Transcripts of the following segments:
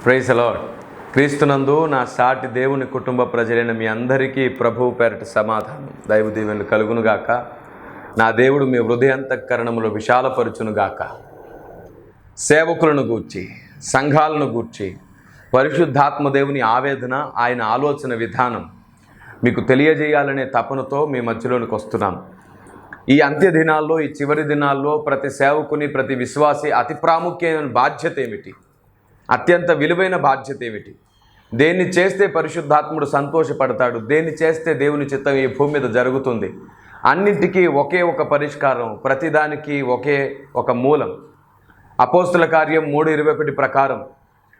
Praise the lord. క్రీస్తునందు నా సాటి దేవుని కుటుంబ ప్రజలైన మీ అందరికీ ప్రభువు పేరట సమాధానం దైవ దీవెనలు కలుగునుగాక. నా దేవుడు మీ హృదయాంతఃకరణములు విశాలపరుచునుగాక. సేవకులను గూర్చి, సంఘాలను గూర్చి పరిశుద్ధాత్మ దేవుని ఆవేదన, ఆయన ఆలోచన విధానం మీకు తెలియజేయాలనే తపనతో మీ మధ్యలోనికి వస్తున్నాం. ఈ అంత్య దినాల్లో, ఈ చివరి దినాల్లో ప్రతి సేవకుని, ప్రతి విశ్వాసి అతి ప్రాముఖ్యమైన బాధ్యత ఏమిటి? అత్యంత విలువైన బాధ్యత ఏమిటి? దేన్ని చేస్తే పరిశుద్ధాత్ముడు సంతోషపడతాడు? దేన్ని చేస్తే దేవుని చిత్తం ఈ భూమి మీద జరుగుతుంది? అన్నింటికీ ఒకే ఒక పరిష్కారం, ప్రతిదానికి ఒకే ఒక మూలం. అపోస్తుల కార్యం 3:21 ప్రకారం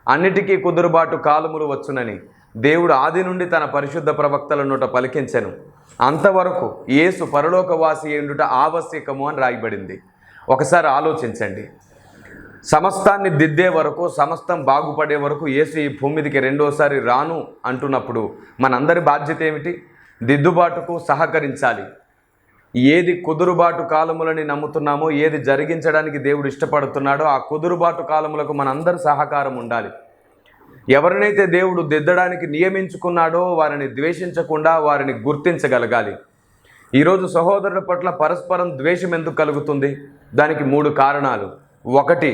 అన్నిటికీ కుదురుబాటు కాలములు వచ్చునని దేవుడు ఆది నుండి తన పరిశుద్ధ ప్రవక్తల నోట పలికించెను. అంతవరకు యేసు పరలోకవాసి అయ్యుండుట ఆవశ్యకము అని రాయబడింది. ఒకసారి ఆలోచించండి. సమస్తాన్ని దిద్దే వరకు, సమస్తం బాగుపడే వరకు యేసు ఈ భూమి మీదకి రెండోసారి రాను అంటున్నప్పుడు మనందరి బాధ్యత ఏమిటి? దిద్దుబాటుకు సహకరించాలి. ఏది కుదురుబాటు కాలములని నమ్ముతున్నామో, ఏది జరిగించడానికి దేవుడు ఇష్టపడుతున్నాడో ఆ కుదురుబాటు కాలములకు మనందరి సహకారం ఉండాలి. ఎవరినైతే దేవుడు దిద్దడానికి నియమించుకున్నాడో వారిని ద్వేషించకుండా వారిని గుర్తించగలగాలి. ఈరోజు సహోదరుల పట్ల పరస్పరం ద్వేషం ఎందుకు కలుగుతుంది? దానికి 3 కారణాలు. 1,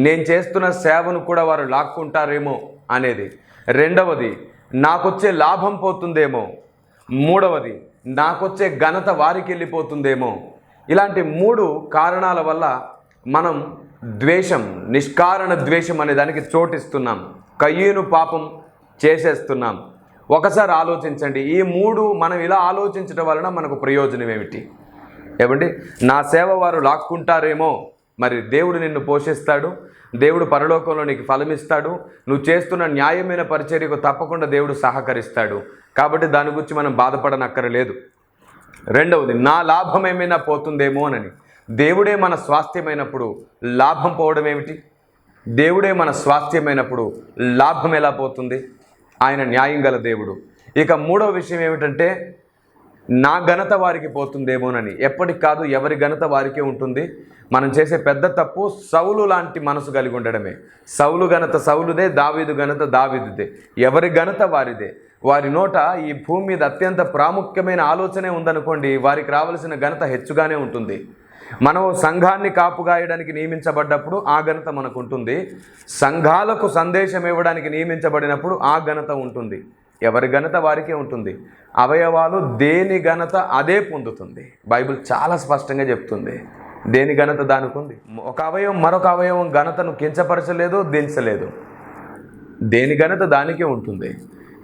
నేను చేస్తున్న సేవను కూడా వారు లాక్కుంటారేమో అనేది. 2, నాకొచ్చే లాభం పోతుందేమో. 3, నాకొచ్చే ఘనత వారికి వెళ్ళిపోతుందేమో. ఇలాంటి 3 కారణాల వల్ల మనం ద్వేషం, నిష్కారణ ద్వేషం అనే దానికి చోటిస్తున్నాం. కయ్యూను పాపం చేసేస్తున్నాం. ఒకసారి ఆలోచించండి. ఈ 3 మనం ఇలా ఆలోచించడం వలన మనకు ప్రయోజనం ఏమిటి? ఏమండి, నా సేవ వారు లాక్కుంటారేమో, మరి దేవుడు నిన్ను పోషిస్తాడు, దేవుడు పరలోకంలో నీకు ఫలమిస్తాడు, నువ్వు చేస్తున్న న్యాయమైన పరిచర్యకు తప్పకుండా దేవుడు సహకరిస్తాడు. కాబట్టి దాని గురించి మనం బాధపడనక్కరలేదు. 2, నా లాభం ఏమైనా పోతుందేమో అని. దేవుడే మన స్వాస్థ్యమైనప్పుడు లాభం పోవడం ఏమిటి? దేవుడే మన స్వాస్థ్యమైనప్పుడు లాభం ఎలా పోతుంది? ఆయన న్యాయం గల దేవుడు. ఇక 3వ విషయం ఏమిటంటే, నా ఘనత వారికి పోతుందేమోనని. ఎప్పటికి కాదు, ఎవరి ఘనత వారికే ఉంటుంది. మనం చేసే పెద్ద తప్పు సౌలు లాంటి మనసు కలిగి ఉండడమే. సౌలు ఘనత సౌలుదే, దావీదు ఘనత దావీదుదే. ఎవరి ఘనత వారిదే. వారి నోట ఈ భూమి మీద అత్యంత ప్రాముఖ్యమైన ఆలోచనే ఉందనుకోండి, వారికి రావాల్సిన ఘనత హెచ్చుగానే ఉంటుంది. మనం సంఘాన్ని కాపుగాయడానికి నియమించబడ్డప్పుడు ఆ ఘనత మనకు ఉంటుంది. సంఘాలకు సందేశం ఇవ్వడానికి నియమించబడినప్పుడు ఆ ఘనత ఉంటుంది. ఎవరి ఘనత వారికే ఉంటుంది. అవయవాలు దేని ఘనత అదే పొందుతుంది. బైబిల్ చాలా స్పష్టంగా చెప్తుంది. దేని ఘనత దానికి ఉంది. ఒక అవయవం మరొక అవయవం ఘనతను కించపరచలేదు, దించలేదు. దేని ఘనత దానికే ఉంటుంది.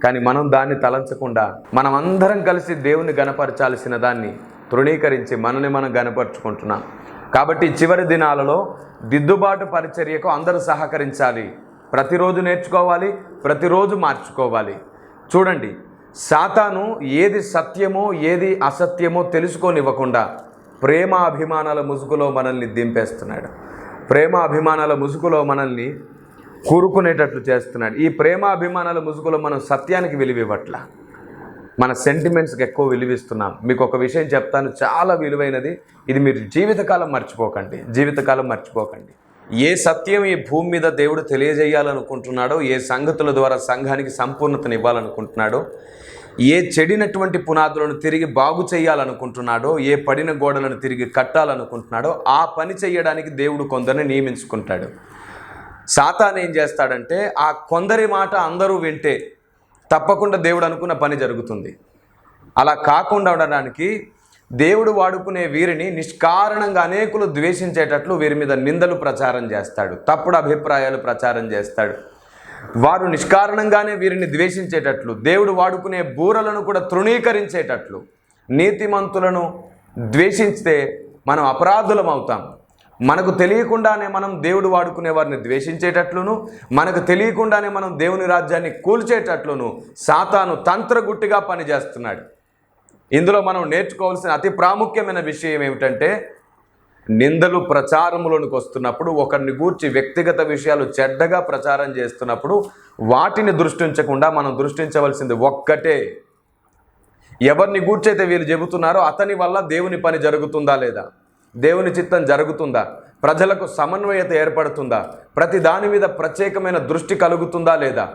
కానీ మనం దాన్ని తలంచకుండా మనం అందరం కలిసి దేవుని గణపరచాల్సిన దాన్ని తృణీకరించి మనని మనం గణపరుచుకుంటున్నాం. కాబట్టి చివరి దినాలలో దిద్దుబాటు పరిచర్యకు అందరూ సహకరించాలి. ప్రతిరోజు నేర్చుకోవాలి, ప్రతిరోజు మార్చుకోవాలి. చూడండి, సాతాను ఏది సత్యమో ఏది అసత్యమో తెలుసుకోనివ్వకుండా ప్రేమ అభిమానాల ముసుగులో మనల్ని దింపేస్తున్నాడు. ప్రేమ అభిమానాల ముసుగులో మనల్ని కూరుకునేటట్లు చేస్తున్నాడు. ఈ ప్రేమ అభిమానాల ముసుగులో మనం సత్యానికి విలువివ్వట్ల, మన సెంటిమెంట్స్కి ఎక్కువ విలువిస్తున్నాం. మీకు ఒక విషయం చెప్తాను, చాలా విలువైనది. ఇది మీరు జీవితకాలం మర్చిపోకండి. ఏ సత్యం ఈ భూమి మీద దేవుడు తెలియజేయాలనుకుంటున్నాడో, ఏ సంగతుల ద్వారా సంఘానికి సంపూర్ణతను ఇవ్వాలనుకుంటున్నాడో, ఏ చెడినటువంటి పునాదులను తిరిగి బాగు చేయాలనుకుంటున్నాడో, ఏ పడిన గోడలను తిరిగి కట్టాలనుకుంటున్నాడో ఆ పని చేయడానికి దేవుడు కొందరిని నియమించుకుంటాడు. సాతాను ఏం చేస్తాడంటే, ఆ కొందరి మాట అందరూ వింటే తప్పకుండా దేవుడు అనుకున్న పని జరుగుతుంది. అలా కాకుండా ఉండడానికి దేవుడు వాడుకునే వీరిని నిష్కారణంగా అనేకులు ద్వేషించేటట్లు వీరి మీద నిందలు ప్రచారం చేస్తాడు, తప్పుడు అభిప్రాయాలు ప్రచారం చేస్తాడు. వారు నిష్కారణంగానే వీరిని ద్వేషించేటట్లు, దేవుడు వాడుకునే బూరలను కూడా తృణీకరించేటట్లు. నీతిమంతులను ద్వేషిస్తే మనం అపరాధులం అవుతాం. మనకు తెలియకుండానే మనం దేవుడు వాడుకునే వారిని ద్వేషించేటట్లును, మనకు తెలియకుండానే మనం దేవుని రాజ్యాన్ని కూల్చేటట్లును సాతాను తంత్రగుట్టిగా పనిచేస్తున్నాడు. ఇందులో మనం నేర్చుకోవాల్సిన అతి ప్రాముఖ్యమైన విషయం ఏమిటంటే, నిందలు ప్రచారములోనికి వస్తున్నప్పుడు, ఒకరిని గూర్చి వ్యక్తిగత విషయాలు చెడ్డగా ప్రచారం చేస్తున్నప్పుడు వాటిని దృష్టించకుండా మనం దృష్టించవలసింది ఒక్కటే, ఎవరిని గూర్చైతే వీళ్ళు చెబుతున్నారో అతని వల్ల దేవుని పని జరుగుతుందా లేదా, దేవుని చిత్తం జరుగుతుందా, ప్రజలకు సమన్వయత ఏర్పడుతుందా? ప్రతి దాని మీద ప్రత్యేకమైన దృష్టి కలుగుతుందా లేదా?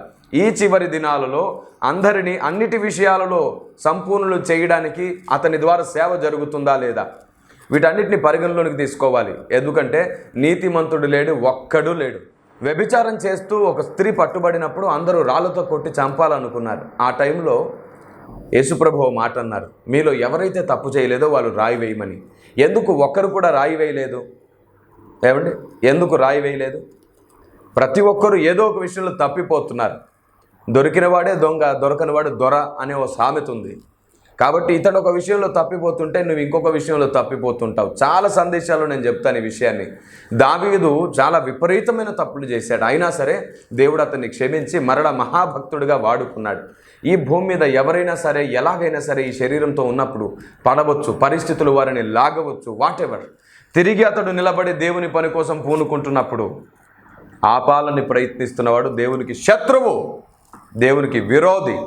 ఈ చివరి దినాలలో అందరినీ అన్నిటి విషయాలలో సంపూర్ణులు చేయడానికి అతని ద్వారా సేవ జరుగుతుందా లేదా? వీటన్నిటిని పరిగణలోనికి తీసుకోవాలి. ఎందుకంటే నీతిమంతుడు లేడు, ఒక్కడు లేడు. వ్యభిచారం చేస్తూ ఒక స్త్రీ పట్టుబడినప్పుడు అందరూ రాళ్ళతో కొట్టి చంపాలనుకున్నారు. ఆ టైంలో యేసుప్రభు మాట అన్నారు, మీలో ఎవరైతే తప్పు చేయలేదో వాళ్ళు రాయి వేయమని. ఎందుకు ఒక్కరు కూడా రాయి వేయలేదు? ఏమండి, ఎందుకు రాయి వేయలేదు? ప్రతి ఒక్కరూ ఏదో ఒక విషయంలో తప్పిపోతున్నారు. దొరికినవాడే దొంగ, దొరకనివాడు దొర అనే ఓ సామెత ఉంది. కాబట్టి ఇతడు ఒక విషయంలో తప్పిపోతుంటే నువ్వు ఇంకొక విషయంలో తప్పిపోతుంటావు. చాలా సందేశాలు నేను చెప్తాను ఈ విషయాన్ని. దావీదు చాలా విపరీతమైన తప్పులు చేశాడు. అయినా సరే దేవుడు అతన్ని క్షమించి మరల మహాభక్తుడిగా వాడుకున్నాడు. ఈ భూమి మీద ఎవరైనా సరే ఎలాగైనా సరే ఈ శరీరంతో ఉన్నప్పుడు పడవచ్చు, పరిస్థితులు వారిని లాగవచ్చు, వాటెవర్. తిరిగి అతడు నిలబడి దేవుని పని కోసం పూనుకుంటున్నప్పుడు ఆపాలని ప్రయత్నిస్తున్నవాడు దేవునికి శత్రువు, దేవునికి విరోధి.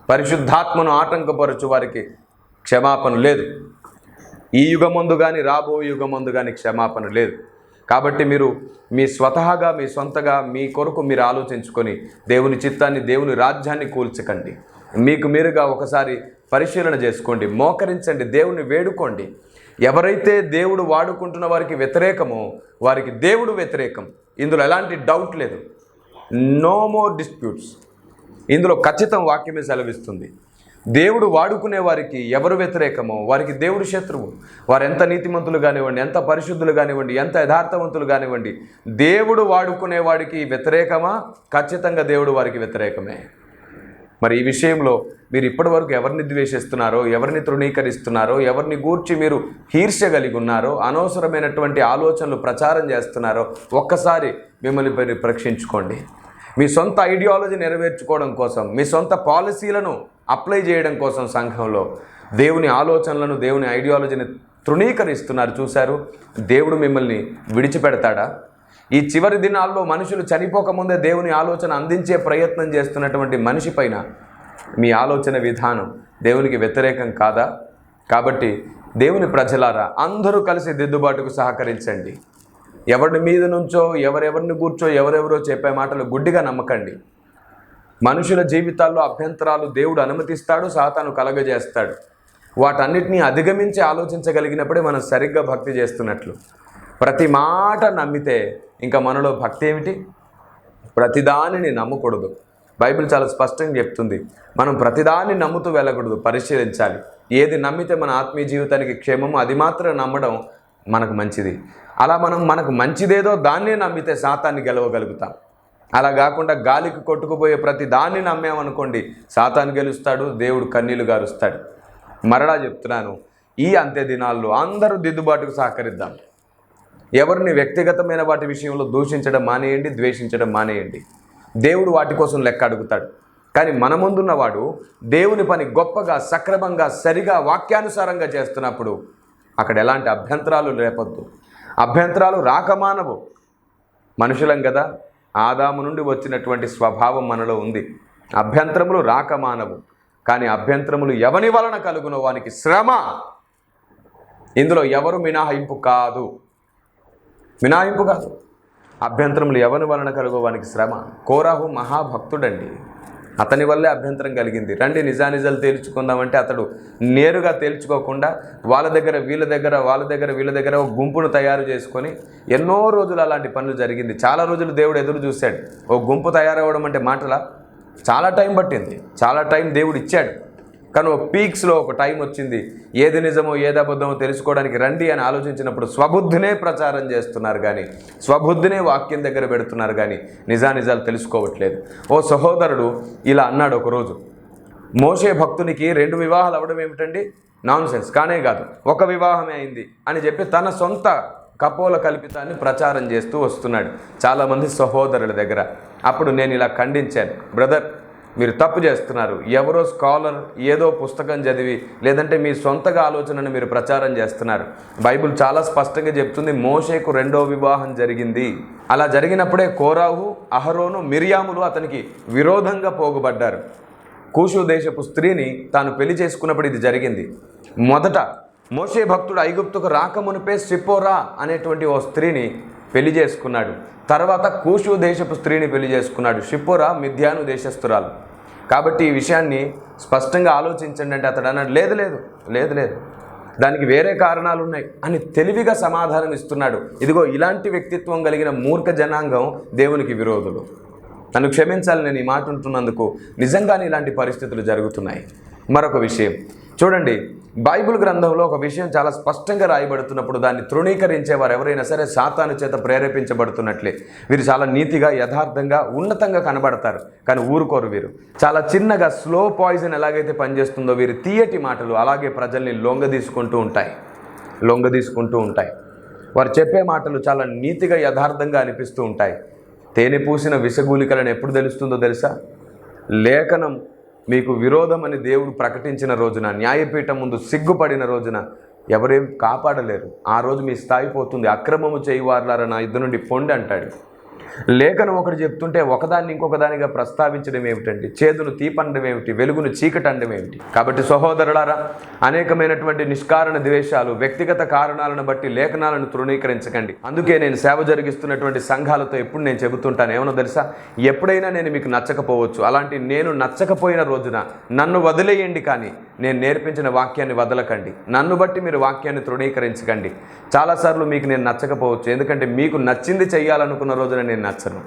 పరిశుద్ధాత్మను ఆటంకపరచు వారికి క్షమాపణ లేదు. ఈ యుగమందు కానీ రాబో యుగమందు కానీ క్షమాపణ లేదు. కాబట్టి మీరు మీ స్వతహాగా మీ సొంతగా మీ కొరకు మీరు ఆలోచించుకొని దేవుని చిత్తాన్ని, దేవుని రాజ్యాన్ని కూల్చకండి. మీకు మీరుగా ఒకసారి పరిశీలన చేసుకోండి, మోకరించండి, దేవుని వేడుకోండి. ఎవరైతే దేవుడు వాడుకుంటున్న వారికి వ్యతిరేకమో వారికి దేవుడు వ్యతిరేకం. ఇందులో ఎలాంటి డౌట్ లేదు. No more disputes. ఇందులో ఖచ్చితం వాక్యమే సెలవిస్తుంది. దేవుడు వాడుకునే వారికి ఎవరు వ్యతిరేకమో వారికి దేవుడు శత్రువు. వారు ఎంత నీతిమంతులు కానివ్వండి, ఎంత పరిశుద్ధులు కానివ్వండి, ఎంత యథార్థవంతులు కానివ్వండి, దేవుడు వాడుకునే వాడికి వ్యతిరేకమా? ఖచ్చితంగా దేవుడు వారికి వ్యతిరేకమే. మరి ఈ విషయంలో మీరు ఇప్పటి వరకు ఎవరిని ద్వేషిస్తున్నారో, ఎవరిని తృణీకరిస్తున్నారో, ఎవరిని గూర్చి మీరు ఈర్ష్య కలిగి ఉన్నారో, అనవసరమైనటువంటి ఆలోచనలు ప్రచారం చేస్తున్నారో ఒక్కసారి మిమ్మల్ని పరీక్షించుకోండి. మీ సొంత ఐడియాలజీ నెరవేర్చుకోవడం కోసం, మీ సొంత పాలసీలను అప్లై చేయడం కోసం సంఘంలో దేవుని ఆలోచనలను, దేవుని ఐడియాలజీని తృణీకరిస్తున్నారు. చూశారు, దేవుడు మిమ్మల్ని విడిచిపెడతాడా? ఈ చివరి దినాల్లో మనుషులు చనిపోకముందే దేవుని ఆలోచన అందించే ప్రయత్నం చేస్తున్నటువంటి మనిషి పైన మీ ఆలోచన విధానం దేవునికి వ్యతిరేకం కాదా? కాబట్టి దేవుని ప్రజలారా, అందరూ కలిసి దిద్దుబాటుకు సహకరించండి. ఎవరి మీద నుంచో, ఎవరెవరిని కూర్చో, ఎవరెవరో చెప్పే మాటలు గుడ్డిగా నమ్మకండి. మనుషుల జీవితాల్లో అభ్యంతరాలు దేవుడు అనుమతిస్తాడు, సాతాను కలగజేస్తాడు. వాటన్నిటినీ అధిగమించి ఆలోచించగలిగినప్పుడే మనం సరిగ్గా భక్తి చేస్తున్నట్లు. ప్రతి మాట నమ్మితే ఇంకా మనలో భక్తి ఏమిటి? ప్రతిదానిని నమ్మకూడదు. బైబిల్ చాలా స్పష్టంగా చెప్తుంది, మనం ప్రతిదాన్ని నమ్ముతూ వెళ్ళకూడదు, పరిశీలించాలి. ఏది నమ్మితే మన ఆత్మీయ జీవితానికి క్షేమము అది మాత్రం నమ్మడం మనకు మంచిది. అలా మనకు మంచిదేదో దాన్నే నమ్మితే సాతాన్ని గెలవగలుగుతాం. అలా కాకుండా గాలికి కొట్టుకుపోయే ప్రతి దాన్ని నమ్మామనుకోండి, సాతాను గెలుస్తాడు, దేవుడు కన్నీళ్లు గారుస్తాడు. మరలా చెప్తున్నాను, ఈ అంత్య దినాల్లో అందరూ దిద్దుబాటుకు సహకరిద్దాం. ఎవరిని వ్యక్తిగతమైన వాటి విషయంలో దూషించడం మానేయండి, ద్వేషించడం మానేయండి. దేవుడు వాటి కోసం లెక్క అడుగుతాడు. కానీ మన ముందున్నవాడు దేవుని పని గొప్పగా, సక్రమంగా, సరిగా, వాక్యానుసారంగా చేస్తున్నప్పుడు అక్కడ ఎలాంటి అభ్యంతరాలు లేపొద్దు. అభ్యంతరాలు రాకమానవు. మనుషులం కదా, ఆదాము నుండి వచ్చినటువంటి స్వభావం మనలో ఉంది. అభ్యంతరములు రాకమానవు. కానీ అభ్యంతరములు ఎవని వలన కలుగునో వానికి శ్రమ. ఇందులో ఎవరు మినహాయింపు కాదు. అభ్యంతరములు ఎవరి వలన కలుగో వానికి శ్రమ. కోరాహు మహాభక్తుడండి, అతని వల్లే అభ్యంతరం కలిగింది. రండి నిజానిజాలు తేల్చుకుందామంటే అతడు నేరుగా తేల్చుకోకుండా వాళ్ళ దగ్గర వీళ్ళ దగ్గర ఒక గుంపును తయారు చేసుకొని ఎన్నో రోజులు అలాంటి పనులు జరిగింది. చాలా రోజులు దేవుడు ఎదురు చూశాడు. ఓ గుంపు తయారవ్వడం అంటే మాటలా? చాలా టైం పట్టింది, చాలా టైం దేవుడు ఇచ్చాడు. కానీ ఒక పీక్స్లో ఒక టైం వచ్చింది, ఏది నిజమో ఏది అబద్ధమో తెలుసుకోవడానికి రండి అని ఆలోచించినప్పుడు స్వబుద్ధినే ప్రచారం చేస్తున్నారు, కానీ స్వబుద్ధినే వాక్యం దగ్గర పెడుతున్నారు, కానీ నిజానిజాలు తెలుసుకోవట్లేదు. ఓ సహోదరుడు ఇలా అన్నాడు ఒకరోజు, మోషే భక్తునికి 2 వివాహాలు అవ్వడం ఏమిటండి, నాన్ సెన్స్, కానే కాదు, ఒక వివాహమే అయింది అని చెప్పి తన సొంత కపోల కల్పితాన్ని ప్రచారం చేస్తూ వస్తున్నాడు చాలామంది సహోదరుల దగ్గర. అప్పుడు నేను ఇలా ఖండించాను, బ్రదర్ మీరు తప్పు చేస్తున్నారు. ఎవరో స్కాలర్ ఏదో పుస్తకం చదివి లేదంటే మీ సొంతగా ఆలోచనను మీరు ప్రచారం చేస్తున్నారు. బైబిల్ చాలా స్పష్టంగా చెప్తుంది, మోషేకు 2వ వివాహం జరిగింది. అలా జరిగినప్పుడే కోరాహు, అహరోను, మిరియాములు అతనికి విరోధంగా పోగుబడ్డారు. కూషు దేశపు స్త్రీని తాను పెళ్లి చేసుకున్నప్పుడు ఇది జరిగింది. మొదట మోషే భక్తుడు ఐగుప్తుకు రాకమునిపే సిప్పోరా అనేటువంటి ఓ స్త్రీని పెళ్లి చేసుకున్నాడు. తర్వాత కూషు దేశపు స్త్రీని పెళ్లి చేసుకున్నాడు. సిప్పోరా మిద్యాను దేశస్తురాలు. కాబట్టి ఈ విషయాన్ని స్పష్టంగా ఆలోచించండి అంటే అతడు అన్నాడు, లేదు లేదు లేదు లేదు, దానికి వేరే కారణాలు ఉన్నాయి అని తెలివిగా సమాధానం ఇస్తున్నాడు. ఇదిగో ఇలాంటి వ్యక్తిత్వం కలిగిన మూర్ఖ జనాంగం దేవునికి విరోధులు. నన్ను క్షమించాలి నేను ఈ మాట ఉంటున్నందుకు. నిజంగానే ఇలాంటి పరిస్థితులు జరుగుతున్నాయి. మరొక విషయం చూడండి, బైబిల్ గ్రంథంలో ఒక విషయం చాలా స్పష్టంగా రాయబడుతున్నప్పుడు దాన్ని తృణీకరించేవారు ఎవరైనా సరే సాతాను చేత ప్రేరేపించబడుతున్నట్లే. వీరు చాలా నీతిగా, యథార్థంగా, ఉన్నతంగా కనబడతారు, కానీ ఊరుకోరు. వీరు చాలా చిన్నగా స్లో పాయిజన్ ఎలాగైతే పనిచేస్తుందో వీరి తీయటి మాటలు అలాగే ప్రజల్ని లొంగదీసుకుంటూ ఉంటాయి. వారు చెప్పే మాటలు చాలా నీతిగా, యథార్థంగా అనిపిస్తూ ఉంటాయి. తేనె పూసిన విషగూలికలను ఎప్పుడు తెలుస్తుందో తెలుసా? లేఖనం మీకు విరోధం అని దేవుడు ప్రకటించిన రోజున, న్యాయపీఠం ముందు సిగ్గుపడిన రోజున ఎవరేం కాపాడలేరు. ఆ రోజు మీ స్థాయి పోతుంది. అక్రమము చేయువారులారా నా యుద్ధ నుండి పొండి అంటాడు. లేఖనం ఒకటి చెప్తుంటే ఒకదాన్ని ఇంకొకదానిగా ప్రస్తావించడం ఏమిటండి? చేదును తీపండం ఏమిటి? వెలుగును చీకటండం ఏమిటి? కాబట్టి సహోదరులారా, అనేకమైనటువంటి నిష్కారణ ద్వేషాలు, వ్యక్తిగత కారణాలను బట్టి లేఖనాలను తృణీకరించకండి. అందుకే నేను సేవ జరిగిస్తున్నటువంటి సంఘాలతో ఎప్పుడు నేను చెబుతుంటాను, ఏమన్నా తెలుసా? ఎప్పుడైనా నేను మీకు నచ్చకపోవచ్చు. అలాంటి నేను నచ్చకపోయిన రోజున నన్ను వదిలేయండి, కానీ నేను నేర్పించిన వాక్యాన్ని వదలకండి. నన్ను బట్టి మీరు వాక్యాన్ని తృణీకరించకండి. చాలాసార్లు మీకు నేను నచ్చకపోవచ్చు, ఎందుకంటే మీకు నచ్చింది చెయ్యాలనుకున్న రోజున నేను నచ్చను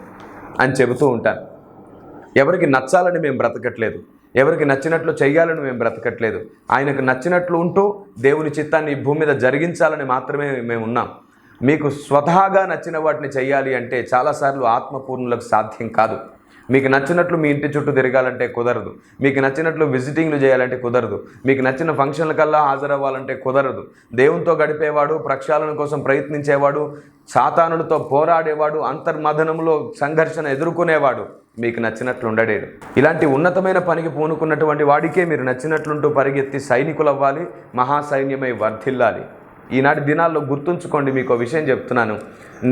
అని చెబుతూ ఉంటాను. ఎవరికి నచ్చాలని మేము బ్రతకట్లేదు, ఎవరికి నచ్చినట్లు చెయ్యాలని మేము బ్రతకట్లేదు. ఆయనకు నచ్చినట్లు ఉంటూ దేవుని చిత్తాన్ని ఈ భూమి మీద జరిగించాలని మాత్రమే మేము ఉన్నాం. మీకు స్వతహాగా నచ్చిన వాటిని చెయ్యాలి అంటే చాలాసార్లు ఆత్మపూర్ణులకు సాధ్యం కాదు. మీకు నచ్చినట్లు మీ ఇంటి చుట్టూ తిరగాలంటే కుదరదు. మీకు నచ్చినట్లు విజిటింగ్లు చేయాలంటే కుదరదు. మీకు నచ్చిన ఫంక్షన్లకల్లా హాజరవ్వాలంటే కుదరదు. దేవునితో గడిపేవాడు, ప్రక్షాళన కోసం ప్రయత్నించేవాడు, సాతానులతో పోరాడేవాడు, అంతర్మథనంలో సంఘర్షణ ఎదుర్కొనేవాడు మీకు నచ్చినట్లు ఉండలేడు. ఇలాంటి ఉన్నతమైన పనికి పూనుకున్నటువంటి వాడికే మీరు నచ్చినట్లుంటూ పరిగెత్తి సైనికులు అవ్వాలి, మహాసైన్యమై వర్ధిల్లాలి. ఈనాటి దినాల్లో గుర్తుంచుకోండి, మీకు ఒక విషయం చెప్తున్నాను.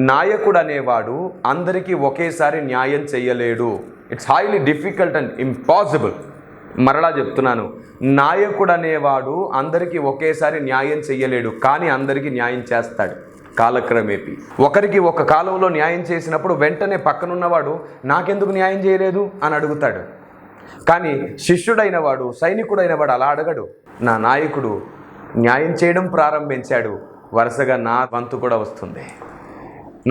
నాయకుడు అనేవాడు అందరికీ ఒకేసారి న్యాయం చేయలేడు. It's highly difficult and impossible. మరలా చెప్తున్నాను, నాయకుడు అనేవాడు అందరికీ ఒకేసారి న్యాయం చేయలేడు, కానీ అందరికీ న్యాయం చేస్తాడు కాలక్రమేపీ. ఒకరికి ఒక కాలంలో న్యాయం చేసినప్పుడు వెంటనే పక్కనున్నవాడు నాకెందుకు న్యాయం చేయలేదు అని అడుగుతాడు. కానీ శిష్యుడైన వాడు, సైనికుడైన వాడు అలా అడగడు. నా నాయకుడు న్యాయం చేయడం ప్రారంభించాడు, వరుసగా నా వంతు కూడా వస్తుంది.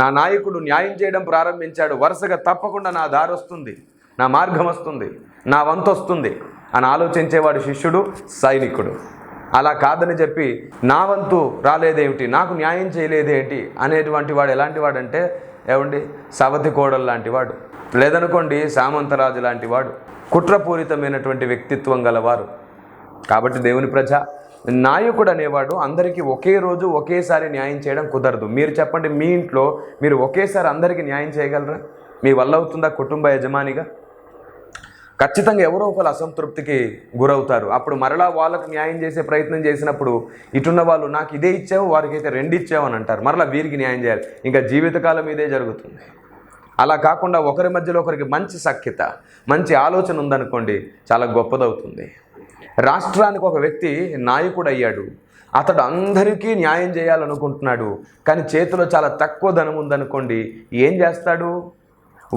నా నాయకుడు న్యాయం చేయడం ప్రారంభించాడు, వరుసగా తప్పకుండా నా దారి వస్తుంది, నా మార్గం వస్తుంది, నా వంతు వస్తుంది అని ఆలోచించేవాడు శిష్యుడు, సైనికుడు. అలా కాదని చెప్పి నా వంతు రాలేదేమిటి, నాకు న్యాయం చేయలేదేంటి అనేటువంటి వాడు ఎలాంటి వాడంటే, ఏమండి, సవతి కోడలు లాంటి వాడు, లేదనుకోండి సామంతరాజు లాంటి వాడు, కుట్రపూరితమైనటువంటి వ్యక్తిత్వం గలవారు. కాబట్టి దేవుని ప్రజ, నాయకుడు అనేవాడు అందరికీ ఒకే రోజు ఒకేసారి న్యాయం చేయడం కుదరదు. మీరు చెప్పండి, మీ ఇంట్లో మీరు ఒకేసారి అందరికీ న్యాయం చేయగలరా? మీ వల్ల అవుతుందా? కుటుంబ యజమానిగా ఖచ్చితంగా ఎవరో ఒకరు అసంతృప్తికి గురవుతారు. అప్పుడు మరలా వాళ్ళకు న్యాయం చేసే ప్రయత్నం చేసినప్పుడు ఇటున్న వాళ్ళు నాకు ఇదే ఇచ్చావు, వారికైతే 2 ఇచ్చావు అని అంటారు. మరలా వీరికి న్యాయం చేయాలి. ఇంకా జీవితకాలం ఇదే జరుగుతుంది. అలా కాకుండా ఒకరి మధ్యలో ఒకరికి మంచి సఖ్యత, మంచి ఆలోచన ఉందనుకోండి, చాలా గొప్పదవుతుంది. రాష్ట్రానికి ఒక వ్యక్తి నాయకుడు అయ్యాడు. అతడు అందరికీ న్యాయం చేయాలనుకుంటున్నాడు, కానీ చేతిలో చాలా తక్కువ ధనం ఉందనుకోండి, ఏం చేస్తాడు?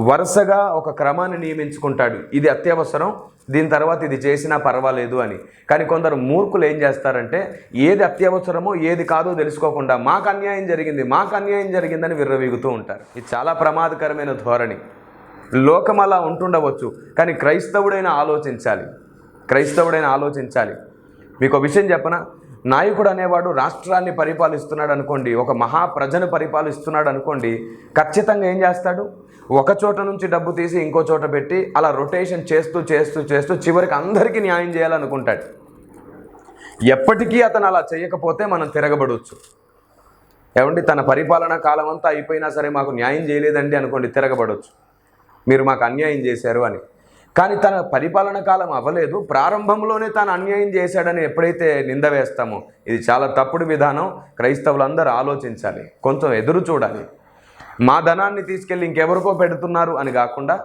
వరుసగా ఒక క్రమాన్ని నియమించుకుంటాడు. ఇది అత్యవసరం, దీని తర్వాత ఇది చేసినా పర్వాలేదు అని. కానీ కొందరు మూర్ఖులు ఏం చేస్తారంటే, ఏది అత్యవసరమో ఏది కాదో తెలుసుకోకుండా మాకు అన్యాయం జరిగిందని విర్రవీగుతూ ఉంటారు. ఇది చాలా ప్రమాదకరమైన ధోరణి. లోకం అలా ఉంటుండవచ్చు, కానీ క్రైస్తవుడైన ఆలోచించాలి. మీకు ఒక విషయం చెప్పనా? నాయకుడు అనేవాడు రాష్ట్రాన్ని పరిపాలిస్తున్నాడు అనుకోండి, ఒక మహాప్రజను పరిపాలిస్తున్నాడు అనుకోండి, ఖచ్చితంగా ఏం చేస్తాడు? ఒక చోట నుంచి డబ్బు తీసి ఇంకో చోట పెట్టి అలా రొటేషన్ చేస్తూ చివరికి అందరికీ న్యాయం చేయాలనుకుంటాడు. ఎప్పటికీ అతను అలా చేయకపోతే మనం తిరగబడవచ్చు. ఏమండి, తన పరిపాలనా కాలం అంతా అయిపోయినా సరే మాకు న్యాయం చేయలేదండి అనుకోండి, తిరగబడవచ్చు, మీరు మాకు అన్యాయం చేశారు అని. కానీ తన పరిపాలన కాలం అవ్వలేదు, ప్రారంభంలోనే తాను అన్యాయం చేశాడని ఎప్పుడైతే నింద వేస్తామో, ఇది చాలా తప్పుడు విధానం. క్రైస్తవులందరూ ఆలోచించాలి, కొంచెం ఎదురు చూడాలి. మా ధనాన్ని తీసుకెళ్ళి ఇంకెవరికో పెడుతున్నారు అని కాకుండా,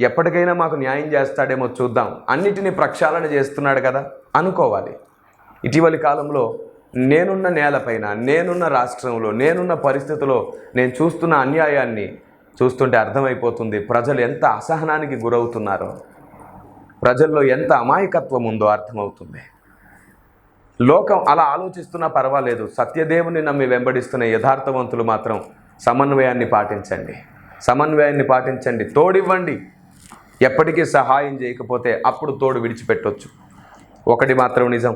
ఎప్పటికైనా మాకు న్యాయం చేస్తాడేమో చూద్దాం, అన్నిటినీ ప్రక్షాళన చేస్తున్నాడు కదా అనుకోవాలి. ఇటీవలి కాలంలో నేనున్న నేలపైన, నేనున్న రాష్ట్రంలో, నేనున్న పరిస్థితిలో నేను చూస్తున్న అన్యాయాన్ని చూస్తుంటే అర్థమైపోతుంది ప్రజలు ఎంత అసహనానికి గురవుతున్నారో, ప్రజల్లో ఎంత అమాయకత్వం ఉందో అర్థమవుతుంది. లోకం అలా ఆలోచిస్తున్నా పర్వాలేదు, సత్యదేవుని నమ్మి వెంబడిస్తున్న యథార్థవంతులు మాత్రం సమన్వయాన్ని పాటించండి, తోడివ్వండి. ఎప్పటికీ సహాయం చేయకపోతే అప్పుడు తోడు విడిచిపెట్టొచ్చు. ఒకటి మాత్రం నిజం,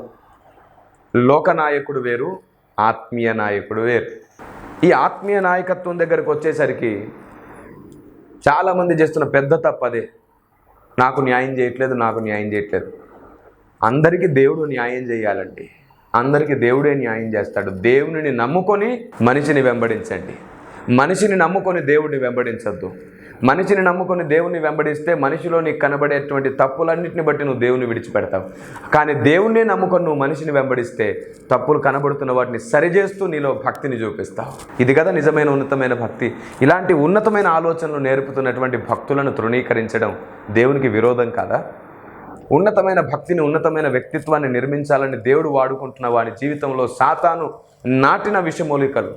లోకనాయకుడు వేరు, ఆత్మీయ నాయకుడు వేరు. ఈ ఆత్మీయ నాయకత్వం దగ్గరకు వచ్చేసరికి చాలామంది చేస్తున్న పెద్ద తప్పదే, నాకు న్యాయం చేయట్లేదు. అందరికీ దేవుడు న్యాయం చేయాలండి, అందరికీ దేవుడే న్యాయం చేస్తాడు. దేవునిని నమ్ముకొని మనిషిని వెంబడించండి, మనిషిని నమ్ముకొని దేవుడిని వెంబడించద్దు. మనిషిని నమ్ముకొని దేవుని వెంబడిస్తే మనిషిలో నీకు కనబడేటువంటి తప్పులన్నింటిని బట్టి నువ్వు దేవుని విడిచిపెడతావు. కానీ దేవుణ్ణే నమ్ముకొని నువ్వు మనిషిని వెంబడిస్తే తప్పులు కనబడుతున్న వాటిని సరిచేస్తూ నీలో భక్తిని చూపిస్తావు. ఇది కదా నిజమైన ఉన్నతమైన భక్తి. ఇలాంటి ఉన్నతమైన ఆలోచనలు నేర్పుతున్నటువంటి భక్తులను తృణీకరించడం దేవునికి విరోధం కాదా? ఉన్నతమైన భక్తిని, ఉన్నతమైన వ్యక్తిత్వాన్ని నిర్మించాలని దేవుడు వాడుకుంటున్న వాడి జీవితంలో సాతాను నాటిన విషమూలికలు,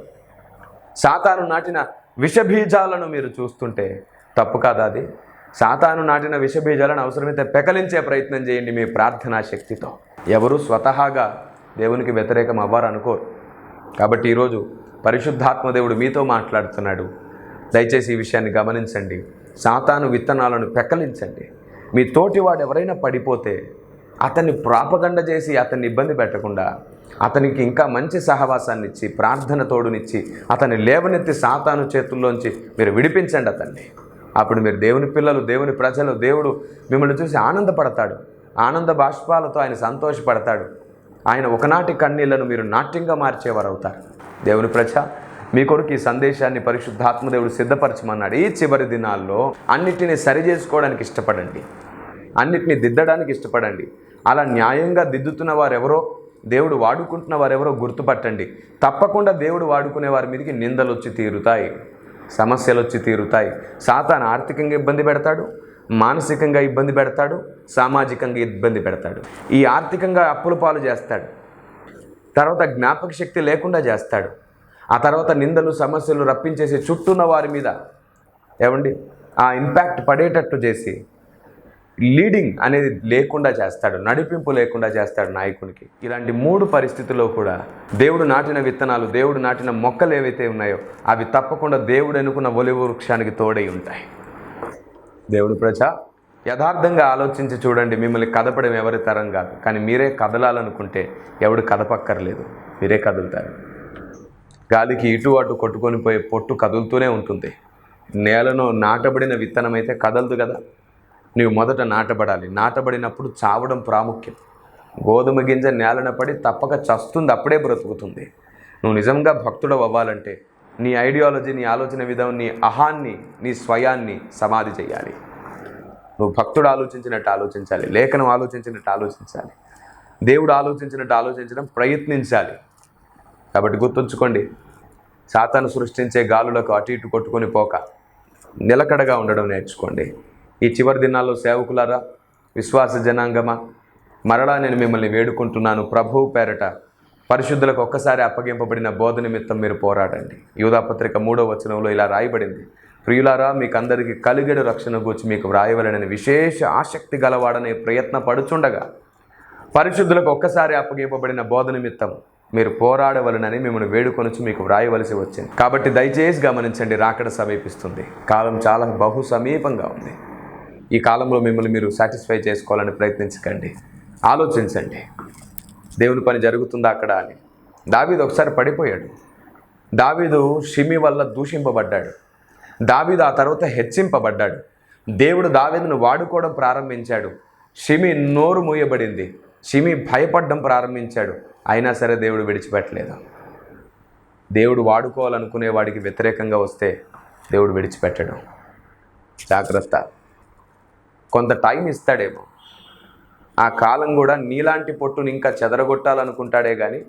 సాతాను నాటిన విషబీజాలను మీరు చూస్తుంటే తప్పు కాదా అది? సాతాను నాటిన విషబీజాలను అవసరమైతే పెకలించే ప్రయత్నం చేయండి మీ ప్రార్థనా శక్తితో. ఎవరు స్వతహాగా దేవునికి వ్యతిరేకం అవ్వారు అనుకోరు. కాబట్టి ఈరోజు పరిశుద్ధాత్మ దేవుడు మీతో మాట్లాడుతున్నాడు. దయచేసి ఈ విషయాన్ని గమనించండి. సాతాను విత్తనాలను పెకలించండి. మీ తోటివాడు ఎవరైనా పడిపోతే అతన్ని ప్రాపగండ చేసి అతన్ని ఇబ్బంది పెట్టకుండా అతనికి ఇంకా మంచి సహవాసాన్ని ఇచ్చి, ప్రార్థన తోడునిచ్చి, అతన్ని లేవనెత్తి సాతాను చేతుల్లోంచి మీరు విడిపించండి అతన్ని. అప్పుడు మీరు దేవుని పిల్లలు, దేవుని ప్రజలు. దేవుడు మిమ్మల్ని చూసి ఆనందపడతాడు, ఆనంద బాష్పాలతో ఆయన సంతోషపడతాడు. ఆయన ఒకనాటి కన్నీళ్లను మీరు నాట్యంగా మార్చేవారు అవుతారు. దేవుని ప్రజ, మీ కొరకు ఈ సందేశాన్ని పరిశుద్ధాత్మదేవుడు సిద్ధపరచమన్నాడు. ఈ చివరి దినాల్లో అన్నిటినీ సరి చేసుకోవడానికి ఇష్టపడండి, అన్నిటినీ దిద్దడానికి ఇష్టపడండి. అలా న్యాయంగా దిద్దుతున్న వారెవరో, దేవుడు వాడుకుంటున్న వారెవరో గుర్తుపట్టండి. తప్పకుండా దేవుడు వాడుకునే వారి మీదకి నిందలు వచ్చి తీరుతాయి, సమస్యలు వచ్చి తీరుతాయి. సాతాను ఆర్థికంగా ఇబ్బంది పెడతాడు, మానసికంగా ఇబ్బంది పెడతాడు, సామాజికంగా ఇబ్బంది పెడతాడు. ఈ ఆర్థికంగా అప్పుల పాలు చేస్తాడు, తర్వాత జ్ఞాపక శక్తి లేకుండా చేస్తాడు. ఆ తర్వాత నిందలు, సమస్యలు రప్పించేసి చుట్టూన్న వారి మీద ఆ ఇంపాక్ట్ పడేటట్టు చేసి లీడింగ్ అనేది లేకుండా చేస్తాడు, నడిపింపు లేకుండా చేస్తాడు నాయకునికి. ఇలాంటి 3 పరిస్థితుల్లో కూడా దేవుడు నాటిన విత్తనాలు, దేవుడు నాటిన మొక్కలు ఏవైతే ఉన్నాయో అవి తప్పకుండా దేవుడు అనుకున్న ఒలివ వృక్షానికి తోడై ఉంటాయి. దేవుడు ప్రజ, యథార్థంగా ఆలోచించి చూడండి. మిమ్మల్ని కదపడం ఎవరి తరం కాదు, కానీ మీరే కదలాలనుకుంటే ఎవడు కదపక్కర్లేదు, మీరే కదులుతారు. గాలికి ఇటు అటు కొట్టుకొని పోయే పొట్టు కదులుతూనే ఉంటుంది. నేలను నాటబడిన విత్తనం అయితే కదలదు కదా. నీవు మొదట నాటబడాలి. నాటబడినప్పుడు చావడం ప్రాముఖ్యం. గోధుమ గింజ నేలన పడి తప్పక చస్తుంది, అప్పుడే బ్రతుకుతుంది. నువ్వు నిజంగా భక్తుడు అవ్వాలంటే నీ ఐడియాలజీ, నీ ఆలోచన విధానం, నీ అహాన్ని, నీ స్వయాన్ని సమాధి చేయాలి. నువ్వు భక్తుడు ఆలోచించినట్టు ఆలోచించాలి, లేఖనం ఆలోచించినట్టు ఆలోచించాలి, దేవుడు ఆలోచించినట్టు ఆలోచించడం ప్రయత్నించాలి. కాబట్టి గుర్తుంచుకోండి, సాతాను సృష్టించే గాలులకు అటు ఇటు కొట్టుకొని పోక నిలకడగా ఉండడం నేర్చుకోండి. ఈ చివరి దినాల్లో సేవకులారా, విశ్వాస జనాంగమా, మరలా నేను మిమ్మల్ని వేడుకుంటున్నాను. ప్రభువు పేరట పరిశుద్ధులకు ఒక్కసారి అప్పగింపబడిన బోధ నిమిత్తం మీరు పోరాడండి. యూదాపత్రిక 3వ వచనంలో ఇలా రాయబడింది, ప్రియులారా, మీకందరికీ కలిగెడు రక్షణ గూర్చి మీకు వ్రాయవలనని విశేష ఆసక్తి గలవాడనే ప్రయత్న పడుచుండగా పరిశుద్ధులకు ఒక్కసారి అప్పగింపబడిన బోధ నిమిత్తం మీరు పోరాడవలనని మిమ్మల్ని వేడుకొనొచ్చి మీకు వ్రాయవలసి వచ్చింది. కాబట్టి దయచేసి గమనించండి, రాకడ సమీపిస్తుంది. కాలం చాలా బహు సమీపంగా ఉంది. ఈ కాలంలో మిమ్మల్ని మీరు సాటిస్ఫై చేసుకోవాలని ప్రయత్నించకండి, ఆలోచించండి, దేవుని పని జరుగుతుందా అక్కడ అని. దావీదు ఒకసారి పడిపోయాడు. దావీదు షిమి వల్ల దూషింపబడ్డాడు. దావీదు ఆ తర్వాత హెచ్చింపబడ్డాడు. దేవుడు దావీదును వాడుకోవడం ప్రారంభించాడు. షిమి నోరు మూయబడింది. షిమి భయపడడం ప్రారంభించాడు. అయినా సరే దేవుడు విడిచిపెట్టలేదు. దేవుడు వాడుకోవాలనుకునే వాడికి వ్యతిరేకంగా వస్తే దేవుడు విడిచిపెట్టడం. జాగ్రత్త. కొంత టైం ఇస్తాడేమో, ఆ కాలం కూడా నీలాంటి పొట్టుని ఇంకా చెదరగొట్టాలనుకుంటాడే కానీ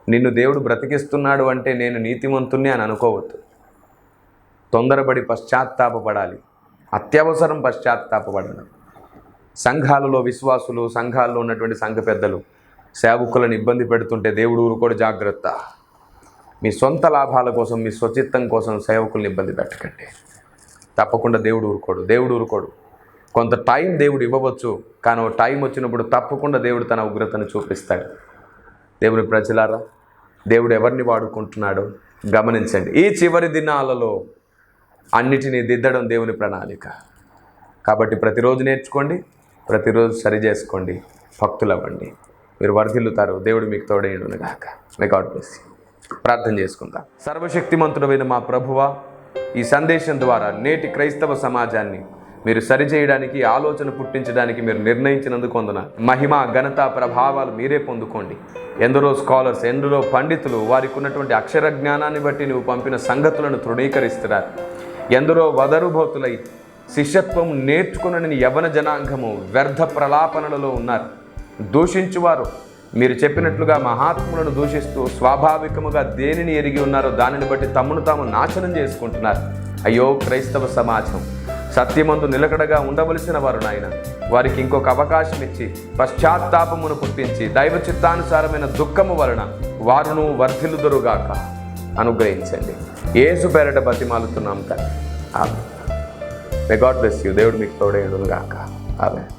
నిన్ను దేవుడు బ్రతికిస్తున్నాడు అంటే నేను నీతిమంతుణ్ణి అని అనుకోవద్దు. తొందరపడి పశ్చాత్తాపపడాలి, అత్యవసరం పశ్చాత్తాపపడాలి. సంఘాలలో విశ్వాసులు, సంఘాల్లో ఉన్నటువంటి సంఘ పెద్దలు సేవకులను ఇబ్బంది పెడుతుంటే దేవుడు ఊరుకోడు, జాగ్రత్త. మీ సొంత లాభాల కోసం, మీ స్వచిత్తం కోసం సేవకుల్ని ఇబ్బంది పెట్టకండి. తప్పకుండా దేవుడు ఊరుకోడు. కొంత టైం దేవుడు ఇవ్వవచ్చు, కానీ ఓ టైం వచ్చినప్పుడు తప్పకుండా దేవుడు తన ఉగ్రతను చూపిస్తాడు. దేవుని ప్రజలారా, దేవుడు ఎవరిని వాడుకుంటున్నాడో గమనించండి. ఈ చివరి దినాలలో అన్నిటినీ దిద్దడం దేవుని ప్రణాళిక. కాబట్టి ప్రతిరోజు నేర్చుకోండి, ప్రతిరోజు సరి చేసుకోండి, భక్తులవ్వండి. మీరు వర్ధిల్లుతారు. దేవుడు మీకు తోడేయుడునుగాక. May God bless you. ప్రార్థన చేసుకుందాం. సర్వశక్తిమంతుడైన మా ప్రభువా, ఈ సందేశం ద్వారా నేటి క్రైస్తవ సమాజాన్ని మీరు సరిచేయడానికి, ఆలోచన పుట్టించడానికి మీరు నిర్ణయించినందుకు వందనాలు. మహిమ, ఘనత, ప్రభావాలు మీరే పొందుకోండి. ఎందరో స్కాలర్స్, ఎందరో పండితులు వారికి ఉన్నటువంటి అక్షర జ్ఞానాన్ని బట్టి నువ్వు పంపిన సంగతులను తృణీకరిస్తున్నారు. ఎందరో వదరుభూతులై శిష్యత్వం నేర్చుకునని యవన జనాంగము వ్యర్థ ప్రలాపనలలో ఉన్నారు. దూషించువారు మీరు చెప్పినట్లుగా మహాత్ములను దూషిస్తూ స్వాభావికముగా దేనిని ఎరిగి ఉన్నారో దానిని బట్టి తమను తాము నాశనం చేసుకుంటున్నారు. అయ్యో క్రైస్తవ సమాజం, సత్యమందు నిలకడగా ఉండవలసిన వారు నాయన, వారికి ఇంకొక అవకాశం ఇచ్చి పశ్చాత్తాపమును పుట్టించి దైవ చిత్తానుసారమైన దుఃఖము వలన వారును వర్ధిల్లుదురుగాక అనుగ్రహించండి. యేసు పేరట బతిమాలుతున్నాం తండ్రి. ఆమేన్. May God bless you. దేవుడు మీకు తోడేయుడునుగాక. ఆమేన్.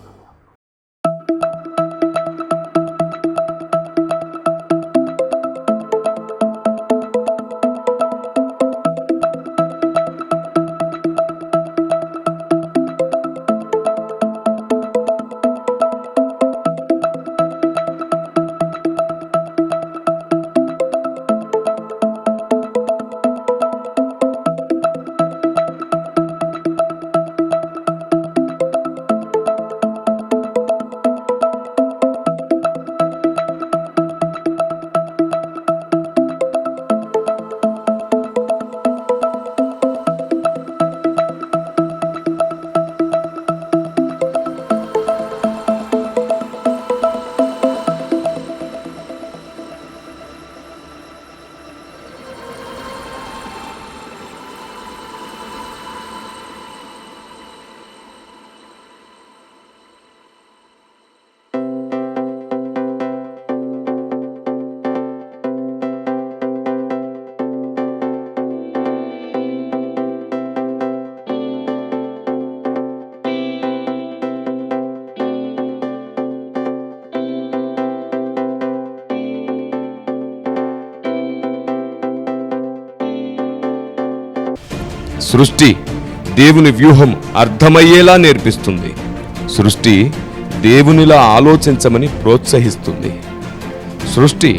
సృష్టి దేవుని వ్యూహం అర్థమయ్యేలా నేర్పిస్తుంది. సృష్టి దేవునిలా ఆలోచించమని ప్రోత్సహిస్తుంది. సృష్టి